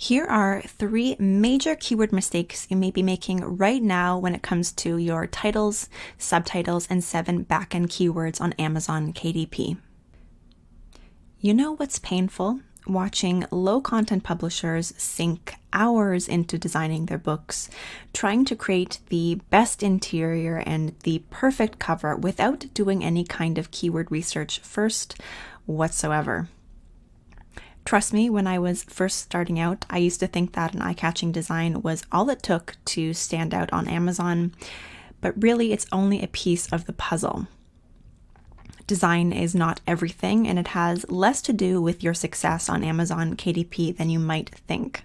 Here are 3 major keyword mistakes you may be making right now when it comes to your titles, subtitles, and 7 backend keywords on Amazon KDP. You know what's painful? Watching low-content publishers sink hours into designing their books, trying to create the best interior and the perfect cover without doing any kind of keyword research first whatsoever. Trust me, when I was first starting out, I used to think that an eye-catching design was all it took to stand out on Amazon, but really it's only a piece of the puzzle. Design is not everything, and it has less to do with your success on Amazon KDP than you might think.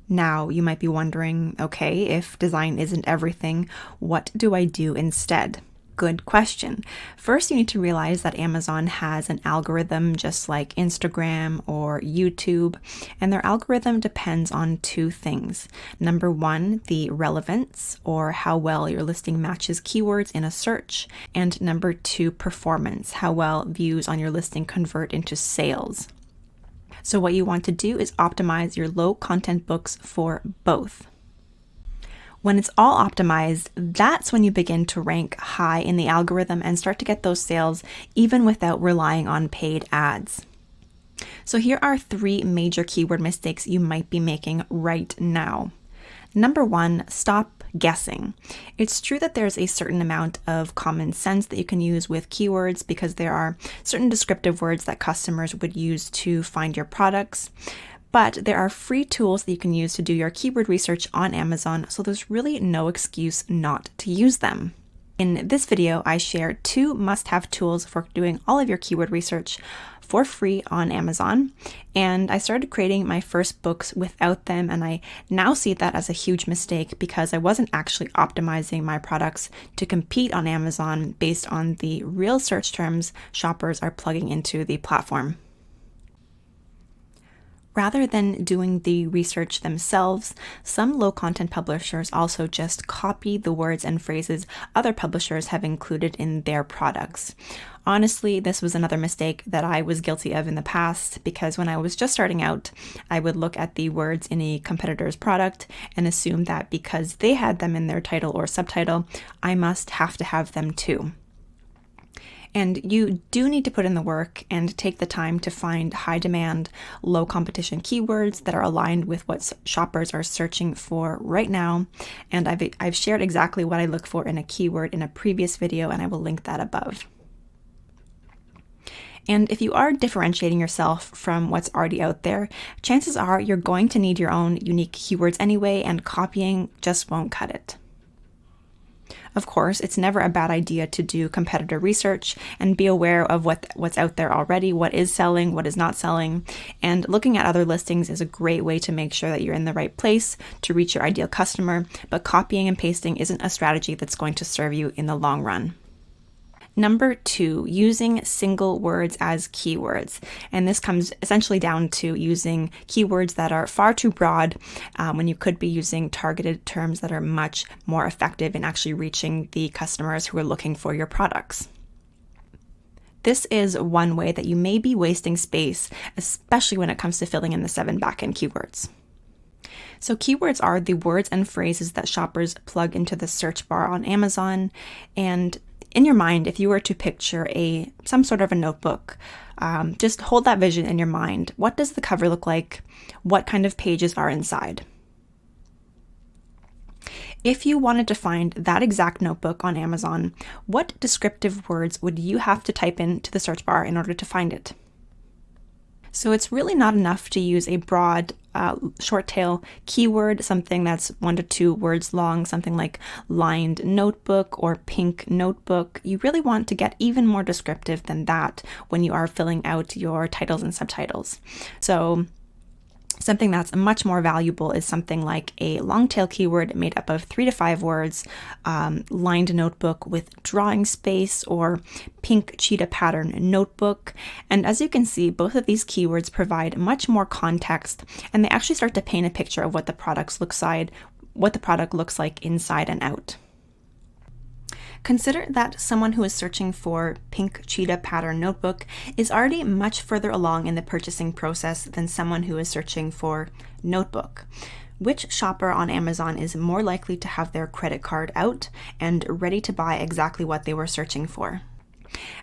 Now, you might be wondering, okay, if design isn't everything, what do I do instead? Good question. First, you need to realize that Amazon has an algorithm just like Instagram or YouTube, and their algorithm depends on 2 things. Number 1, the relevance, or how well your listing matches keywords in a search, and number 2, performance, how well views on your listing convert into sales. So what you want to do is optimize your low content books for both. When it's all optimized, that's when you begin to rank high in the algorithm and start to get those sales even without relying on paid ads. So here are 3 major keyword mistakes you might be making right now. Number 1, stop guessing. It's true that there's a certain amount of common sense that you can use with keywords because there are certain descriptive words that customers would use to find your products. But there are free tools that you can use to do your keyword research on Amazon, so there's really no excuse not to use them. In this video, I share 2 must-have tools for doing all of your keyword research for free on Amazon, and I started creating my first books without them, and I now see that as a huge mistake because I wasn't actually optimizing my products to compete on Amazon based on the real search terms shoppers are plugging into the platform. Rather than doing the research themselves, some low-content publishers also just copy the words and phrases other publishers have included in their products. Honestly, this was another mistake that I was guilty of in the past because when I was just starting out, I would look at the words in a competitor's product and assume that because they had them in their title or subtitle, I must have to have them too. And you do need to put in the work and take the time to find high demand, low competition keywords that are aligned with what shoppers are searching for right now. And I've shared exactly what I look for in a keyword in a previous video, and I will link that above. And if you are differentiating yourself from what's already out there, chances are you're going to need your own unique keywords anyway, and copying just won't cut it. Of course, it's never a bad idea to do competitor research and be aware of what's out there already, what is selling, what is not selling, and looking at other listings is a great way to make sure that you're in the right place to reach your ideal customer, but copying and pasting isn't a strategy that's going to serve you in the long run. Number 2, using single words as keywords. And this comes essentially down to using keywords that are far too broad when you could be using targeted terms that are much more effective in actually reaching the customers who are looking for your products. This is one way that you may be wasting space, especially when it comes to filling in the 7 backend keywords. So keywords are the words and phrases that shoppers plug into the search bar on Amazon, and in your mind, if you were to picture some sort of a notebook, just hold that vision in your mind. What does the cover look like? What kind of pages are inside? If you wanted to find that exact notebook on Amazon, what descriptive words would you have to type into the search bar in order to find it? So it's really not enough to use a broad short tail keyword, something that's 1 to 2 words long, something like lined notebook or pink notebook. You really want to get even more descriptive than that when you are filling out your titles and subtitles. So something that's much more valuable is something like a long tail keyword made up of 3 to 5 words, lined notebook with drawing space, or pink cheetah pattern notebook. And as you can see, both of these keywords provide much more context, and they actually start to paint a picture of what the product looks like inside and out. Consider that someone who is searching for pink cheetah pattern notebook is already much further along in the purchasing process than someone who is searching for notebook. Which shopper on Amazon is more likely to have their credit card out and ready to buy exactly what they were searching for?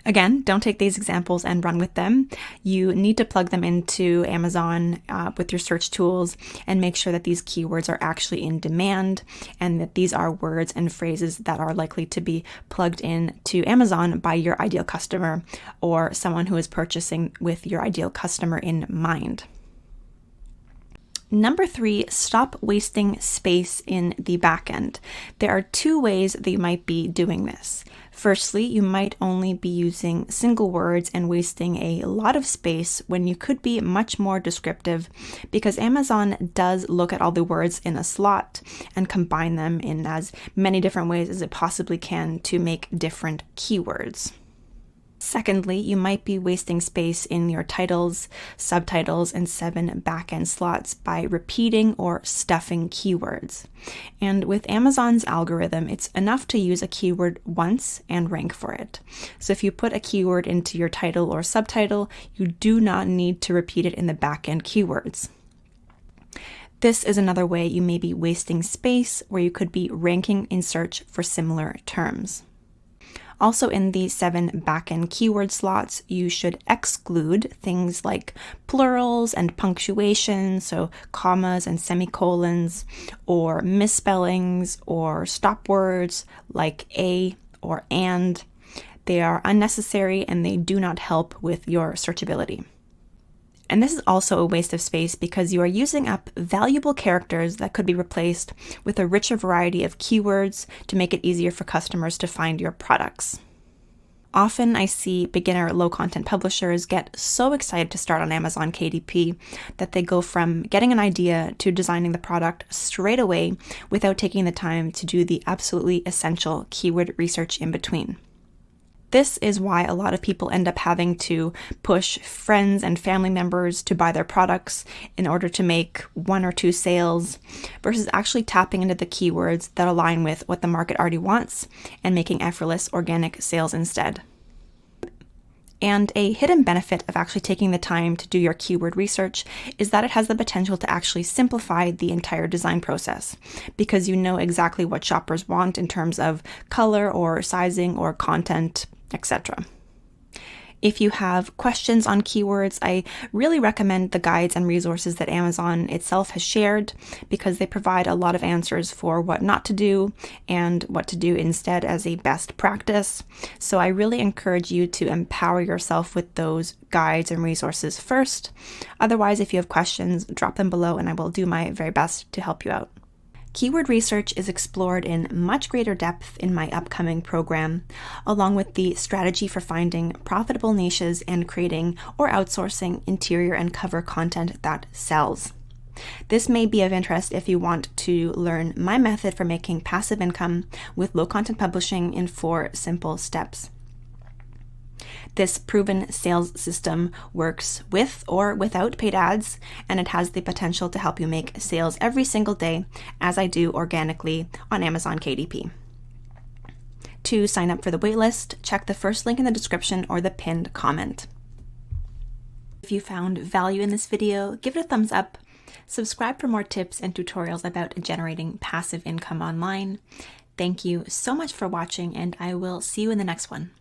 Again, don't take these examples and run with them. You need to plug them into Amazon with your search tools and make sure that these keywords are actually in demand and that these are words and phrases that are likely to be plugged in to Amazon by your ideal customer or someone who is purchasing with your ideal customer in mind. Number 3, stop wasting space in the backend. There are 2 ways that you might be doing this. Firstly, you might only be using single words and wasting a lot of space when you could be much more descriptive, because Amazon does look at all the words in a slot and combine them in as many different ways as it possibly can to make different keywords. Secondly, you might be wasting space in your titles, subtitles, and 7 backend slots by repeating or stuffing keywords. And with Amazon's algorithm, it's enough to use a keyword once and rank for it. So if you put a keyword into your title or subtitle, you do not need to repeat it in the backend keywords. This is another way you may be wasting space where you could be ranking in search for similar terms. Also, in the 7 backend keyword slots, you should exclude things like plurals and punctuation, so commas and semicolons, or misspellings or stop words like a or and. They are unnecessary and they do not help with your searchability. And this is also a waste of space because you are using up valuable characters that could be replaced with a richer variety of keywords to make it easier for customers to find your products. Often I see beginner low-content publishers get so excited to start on Amazon KDP that they go from getting an idea to designing the product straight away without taking the time to do the absolutely essential keyword research in between. This is why a lot of people end up having to push friends and family members to buy their products in order to make 1 or 2 sales versus actually tapping into the keywords that align with what the market already wants and making effortless organic sales instead. And a hidden benefit of actually taking the time to do your keyword research is that it has the potential to actually simplify the entire design process because you know exactly what shoppers want in terms of color or sizing or content, etc. If you have questions on keywords, I really recommend the guides and resources that Amazon itself has shared because they provide a lot of answers for what not to do and what to do instead as a best practice. So I really encourage you to empower yourself with those guides and resources first. Otherwise, if you have questions, drop them below and I will do my very best to help you out. Keyword research is explored in much greater depth in my upcoming program, along with the strategy for finding profitable niches and creating or outsourcing interior and cover content that sells. This may be of interest if you want to learn my method for making passive income with low content publishing in 4 simple steps. This proven sales system works with or without paid ads, and it has the potential to help you make sales every single day, as I do organically on Amazon KDP. To sign up for the waitlist, check the first link in the description or the pinned comment. If you found value in this video, give it a thumbs up, subscribe for more tips and tutorials about generating passive income online. Thank you so much for watching, and I will see you in the next one.